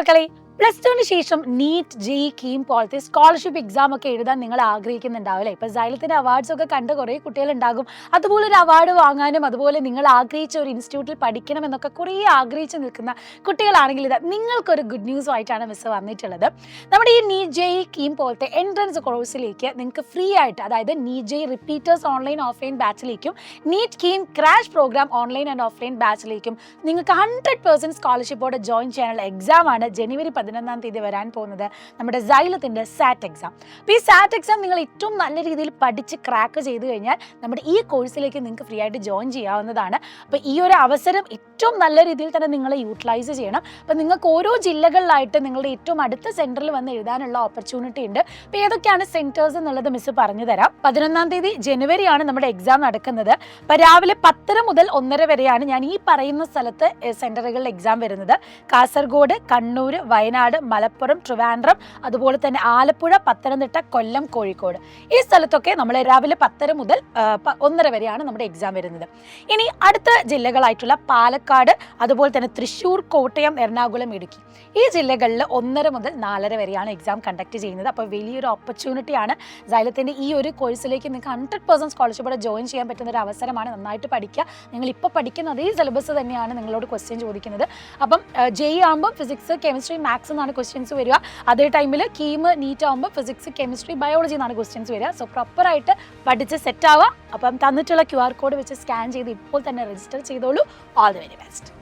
മക്കളെ, പ്ലസ് ടുവിന് ശേഷം നീറ്റ്, ജെഇ, കീം പോലത്തെ സ്കോളർഷിപ്പ് എക്സാം ഒക്കെ എഴുതാൻ നിങ്ങൾ ആഗ്രഹിക്കുന്നുണ്ടാവില്ലേ? ഇപ്പൊ സൈലത്തിന്റെ അവാർഡ്സ് ഒക്കെ കണ്ട് കുറേ കുട്ടികളുണ്ടാകും. അതുപോലെ ഒരു അവാർഡ് വാങ്ങാനും അതുപോലെ നിങ്ങൾ ആഗ്രഹിച്ച ഒരു ഇൻസ്റ്റിറ്റ്യൂട്ടിൽ പഠിക്കണം എന്നൊക്കെ കുറേ ആഗ്രഹിച്ച് നിൽക്കുന്ന കുട്ടികളാണെങ്കിൽ ഇത് നിങ്ങൾക്കൊരു ഗുഡ് ന്യൂസ് ആയിട്ടാണ് മിസ് വന്നിട്ടുള്ളത്. നമ്മുടെ ഈ നീറ്റ്, ജെഇ, കീം പോലത്തെ എൻട്രൻസ് കോഴ്സിലേക്ക് നിങ്ങൾക്ക് ഫ്രീ ആയിട്ട്, അതായത് NEET, JEE repeaters online offline ബാച്ചിലേക്കും NEET, KEAM crash programme online and offline ബാച്ചിലേക്കും നിങ്ങൾക്ക് 100% സ്കോളർഷിപ്പോടെ ജോയിൻ ചെയ്യാനുള്ള എക്സാം ആണ് ജനുവരി 11-ാം തീയതി വരാൻ പോകുന്നത്, നമ്മുടെ സൈലത്തിന്റെ സാറ്റ് എക്സാം. അപ്പോൾ ഈ സാറ്റ് എക്സാം നിങ്ങൾ ഏറ്റവും നല്ല രീതിയിൽ പഠിച്ച് ക്രാക്ക് ചെയ്ത് കഴിഞ്ഞാൽ നമ്മുടെ ഈ കോഴ്സിലേക്ക് നിങ്ങൾക്ക് ഫ്രീ ആയിട്ട് ജോയിൻ ചെയ്യാവുന്നതാണ്. അപ്പോൾ ഈ ഒരു അവസരം ഏറ്റവും നല്ല രീതിയിൽ തന്നെ നിങ്ങൾ യൂട്ടിലൈസ് ചെയ്യണം. അപ്പോൾ നിങ്ങൾക്ക് ഓരോ ജില്ലകളിലായിട്ട് നിങ്ങളുടെ ഏറ്റവും അടുത്ത സെൻറ്ററിൽ വന്ന് എഴുതാനുള്ള ഓപ്പർച്യൂണിറ്റി ഉണ്ട്. അപ്പോൾ ഏതൊക്കെയാണ് സെൻറ്റേഴ്സ് എന്നുള്ളത് മിസ് പറഞ്ഞു തരാം. 11-ാം തീയതി ജനുവരിയാണ് നമ്മുടെ എക്സാം നടക്കുന്നത്. അപ്പോൾ രാവിലെ 10 മുതൽ 1:30 വരെയാണ് ഞാൻ ഈ പറയുന്ന സ്ഥലത്ത് സെൻറ്ററുകളിൽ എക്സാം വരുന്നത്. കാസർഗോഡ്, കണ്ണൂർ, വയനാട്, മലപ്പുറം, ട്രിവാൻഡ്രം, അതുപോലെ തന്നെ ആലപ്പുഴ, പത്തനംതിട്ട, കൊല്ലം, കോഴിക്കോട് ഈ സ്ഥലത്തൊക്കെ നമ്മൾ രാവിലെ 10 മുതൽ 1:30 വരെയാണ് നമ്മുടെ എക്സാം വരുന്നത്. ഇനി അടുത്ത ജില്ലകളായിട്ടുള്ള പാലക്കാട്, അതുപോലെ തന്നെ തൃശ്ശൂർ, കോട്ടയം, എറണാകുളം, ഇടുക്കി ഈ ജില്ലകളിൽ 1:30 മുതൽ 4:30 വരെയാണ് എക്സാം കണ്ടക്ട് ചെയ്യുന്നത്. അപ്പോൾ വലിയൊരു ഓപ്പർച്യൂണിറ്റിയാണ്. സൈലത്തിൻ്റെ ഈ ഒരു കോഴ്സിലേക്ക് നിങ്ങൾക്ക് 100% സ്കോളർഷിപ്പോടെ ജോയിൻ ചെയ്യാൻ പറ്റുന്ന ഒരു അവസരമാണ്. നന്നായിട്ട് പഠിക്കുക. നിങ്ങൾ ഇപ്പോൾ പഠിക്കുന്ന അതേ സിലബസ് തന്നെയാണ് നിങ്ങളോട് ക്വസ്റ്റ്യൻ ചോദിക്കുന്നത്. അപ്പം ജെഇ ആകുമ്പോൾ ഫിസിക്സ്, കെമിസ്ട്രി, മാത്സ് എന്നാണ് ക്വസ്റ്റ്യൻസ് വരിക. അതേ ടൈമിൽ കീം, നീറ്റ് ആകുമ്പോൾ ഫിസിക്സ്, കെമിസ്ട്രി, ബയോളജി എന്നാണ് ക്വസ്റ്റ്യൻസ് വരിക. സോ പ്രോപ്പറായിട്ട് പഠിച്ച് സെറ്റ് ആവുക. അപ്പം തന്നിട്ടുള്ള QR കോഡ് വെച്ച് സ്കാൻ ചെയ്ത് ഇപ്പോൾ തന്നെ രജിസ്റ്റർ ചെയ്തോളൂ. All the very best.